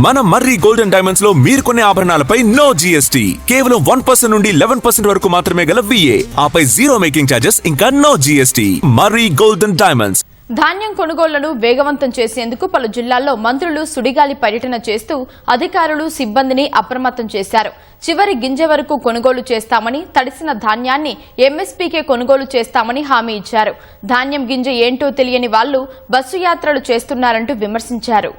మన మర్రి golden diamonds లో మీరు కొనే ఆభరణాలపై నో జీఎస్టీ, కేవలం 1% నుండి 11% వరకు మాత్రమే గల VA, ఆపై జీరో మేకింగ్ ఛార్జెస్ ఇంకా నో జీఎస్టీ. మర్రి గోల్డెన్ డైమండ్స్. ధాన్యం కొనుగోళ్లను వేగవంతం చేసేందుకు పలు జిల్లాల్లో మంత్రులు సుడిగాలి పర్యటన చేస్తూ అధికారులు సిబ్బందిని అప్రమత్తం చేశారు. చివరి గింజ వరకు కొనుగోలు చేస్తామని, తడిసిన ధాన్యాన్ని MSPకే కొనుగోలు చేస్తామని హామీ ఇచ్చారు. ధాన్యం గింజ ఏంటో తెలియని వాళ్లు బస్సు యాత్రలు చేస్తున్నారంటూ విమర్శించారు.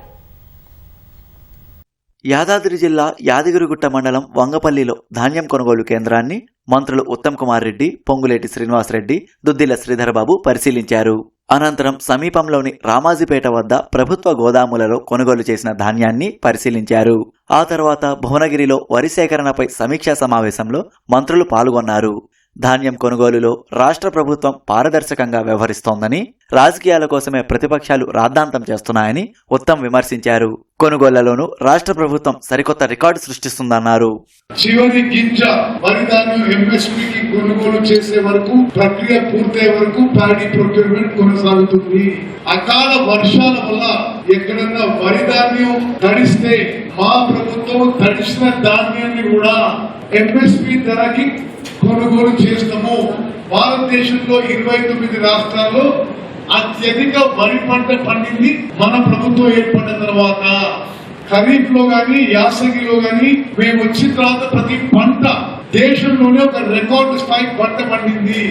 యాదాద్రి జిల్లా యాదగిరిగుట్ట మండలం వంగపల్లిలో ధాన్యం కొనుగోలు కేంద్రాన్ని మంత్రులు ఉత్తమ్ కుమార్ రెడ్డి, పొంగులేటి శ్రీనివాసరెడ్డి, దుద్దిల శ్రీధర్బాబు పరిశీలించారు. అనంతరం సమీపంలోని రామాజీపేట వద్ద ప్రభుత్వ గోదాములలో కొనుగోలు చేసిన ధాన్యాన్ని పరిశీలించారు. ఆ తర్వాత భువనగిరిలో వరి సేకరణపై సమీక్షా సమావేశంలో మంత్రులు పాల్గొన్నారు. ధాన్యం కొనుగోలులో రాష్ట్ర ప్రభుత్వం పారదర్శకంగా వ్యవహరిస్తోందని, రాజకీయాల కోసమే ప్రతిపక్షాలు రాద్ధాంతం చేస్తున్నాయని ఉత్తమ్ విమర్శించారు. కొనుగోళ్లలోనూ రాష్ట్ర ప్రభుత్వం సరికొత్త రికార్డు సృష్టిస్తుందన్నారు. చివరి గింజ వరి ధాన్యం MSPకి కొనుగోలు చేసే వరకు, ప్రక్రియ పూర్తయ్యే వరకు ప్యాడీ ప్రొక్యూర్మెంట్ కొనసాగుతుంది. అకాల వర్షాల వల్ల ఎక్కడన్నా వరి ధాన్యం తడిస్తే మా ప్రభుత్వం తడిసిన ధాన్యాన్ని కూడా MSP ధరకి కొనుగోలు చేస్తాము. భారతదేశంలో 29 రాష్ట్రాల్లో అత్యధిక వరి పంట పండింది మన ప్రభుత్వం ఏర్పడిన తర్వాత. ఖరీఫ్ లో గాని, యాసంగిలో గాని మేము వచ్చిన తర్వాత ప్రతి పంట దేశంలోనే ఒక రికార్డు స్థాయి పంట పండింది.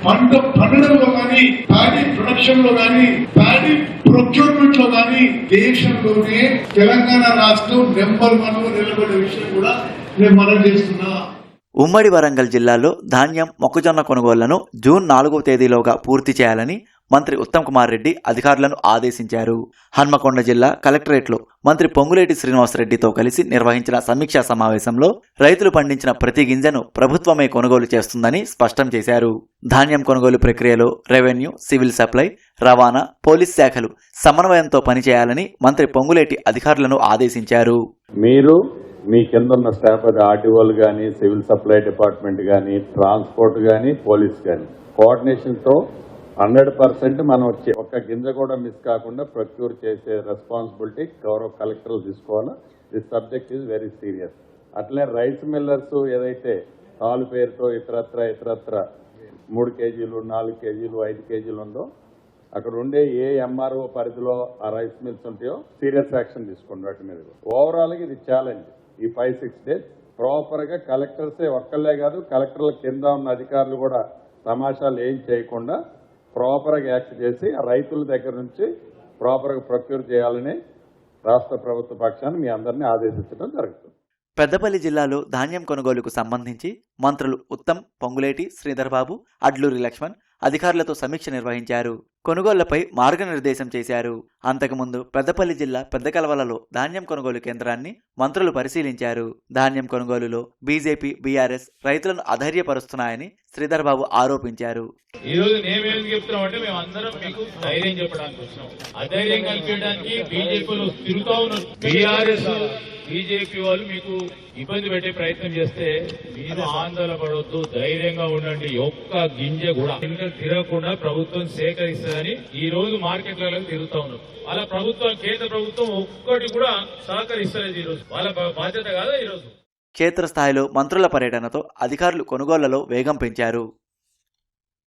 పంట పండడంలో గాని, ప్యాడీ ప్రొడక్షన్ లో గాని, ప్యాడీ ప్రొక్యూర్మెంట్ లో గాని దేశంలోనే తెలంగాణ రాష్ట్రం నెంబర్ 1 లో నిలబడే విషయం కూడా నేను మనం చేస్తున్నా. ఉమ్మడి వరంగల్ జిల్లాలో ధాన్యం, మొక్కజొన్న కొనుగోళ్లను జూన్ 4వ తేదీలోగా పూర్తి చేయాలని మంత్రి ఉత్తమ్ కుమార్ రెడ్డి అధికారులను ఆదేశించారు. హన్మకొండ జిల్లా కలెక్టరేట్లో మంత్రి పొంగులేటి శ్రీనివాసరెడ్డితో కలిసి నిర్వహించిన సమీక్షా సమావేశంలో రైతులు పండించిన ప్రతి గింజను ప్రభుత్వమే కొనుగోలు చేస్తుందని స్పష్టం చేశారు. ధాన్యం కొనుగోలు ప్రక్రియలో రెవెన్యూ, సివిల్ సప్లై, రవాణా, పోలీస్ శాఖలు సమన్వయంతో పనిచేయాలని మంత్రి పొంగులేటి అధికారులను ఆదేశించారు. మీరు మీ కింద ఉన్న స్టాఫ్, అది ఆర్టీఓలు కానీ, సివిల్ సప్లై డిపార్ట్మెంట్ కానీ, ట్రాన్స్పోర్ట్ కానీ, పోలీస్ కానీ, కోఆర్డినేషన్తో 100% మనం వచ్చి ఒక్క గింజ కూడా మిస్ కాకుండా ప్రొక్యూర్ చేసే రెస్పాన్సిబిలిటీ గౌరవ కలెక్టర్లు తీసుకోవాలా. This subject is very serious. అట్లే రైస్ మిల్లర్స్ ఏదైతే తాలు పేరుతో ఇతరత్ర 3 కేజీలు, 4 కేజీలు, 5 కేజీలు ఉందో అక్కడ ఉండే ఏ MRO పరిధిలో ఆ రైస్ మిల్స్ ఉంటాయో సీరియస్ యాక్షన్ తీసుకోండి వాటి మీద. ఓవరాల్గా ఇది ఛాలెంజ్. ఈ 5-6 డేస్ ప్రాపర్గా కలెక్టర్సే ఒక్కళ్ళే కాదు, కలెక్టర్ల కింద ఉన్న అధికారులు కూడా తమాషాలు ఏం చేయకుండా ప్రాపర్గా యాక్ట్ చేసి ఆ రైతుల దగ్గర నుంచి ప్రాపర్గా ప్రొక్యూర్ చేయాలని రాష్ట్ర ప్రభుత్వ పక్షాన్ని మీ అందరినీ ఆదేశించడం జరుగుతుంది. పెద్దపల్లి జిల్లాలో ధాన్యం కొనుగోలుకు సంబంధించి మంత్రులు ఉత్తమ్, పొంగులేటి శ్రీధర్బాబు, అడ్లూరి లక్ష్మణ్ అధికారులతో సమీక్ష నిర్వహించారు. కొనుగోళ్లపై మార్గనిర్దేశం చేశారు. అంతకుముందు పెద్దపల్లి జిల్లా పెద్దకలవలలో ధాన్యం కొనుగోలు కేంద్రాన్ని మంత్రులు పరిశీలించారు. ధాన్యం కొనుగోలులో బీజేపీ, బీఆర్ఎస్ రైతులను అధైర్యపరుస్తున్నాయని శ్రీధర్బాబు ఆరోపించారు. ఈ రోజు నేమేం చెప్తున్నామంటే మేము అందరం మీకు ధైర్యం చెప్పడానికి వచ్చినాం. అధైర్యం కల్పించడానికి బీజేపీలు తిరుగుతూ ఉన్నారు. బీఆర్ఎస్, బీజేపీ వాళ్ళు మీకు ఇబ్బంది పెట్టే ప్రయత్నం చేస్తే మీరు ఆందోళన పడవద్దు, ధైర్యంగా ఉండండి. ఒక్క గింజ కూడా తిరగకుండా ప్రభుత్వం సేకరిస్తుందని ఈ రోజు మార్కెట్లలో తిరుగుతా ఉన్నారు. వాళ్ళ ప్రభుత్వం, కేంద్ర ప్రభుత్వం ఒక్కటి కూడా సహకరిస్తలేదు. ఈ రోజు వాళ్ళ బాధ్యత కాదా? ఈ రోజు క్షేత్రస్థాయిలో మంత్రుల పర్యటనతో అధికారులు కొనుగోళ్లలో వేగం పెంచారు.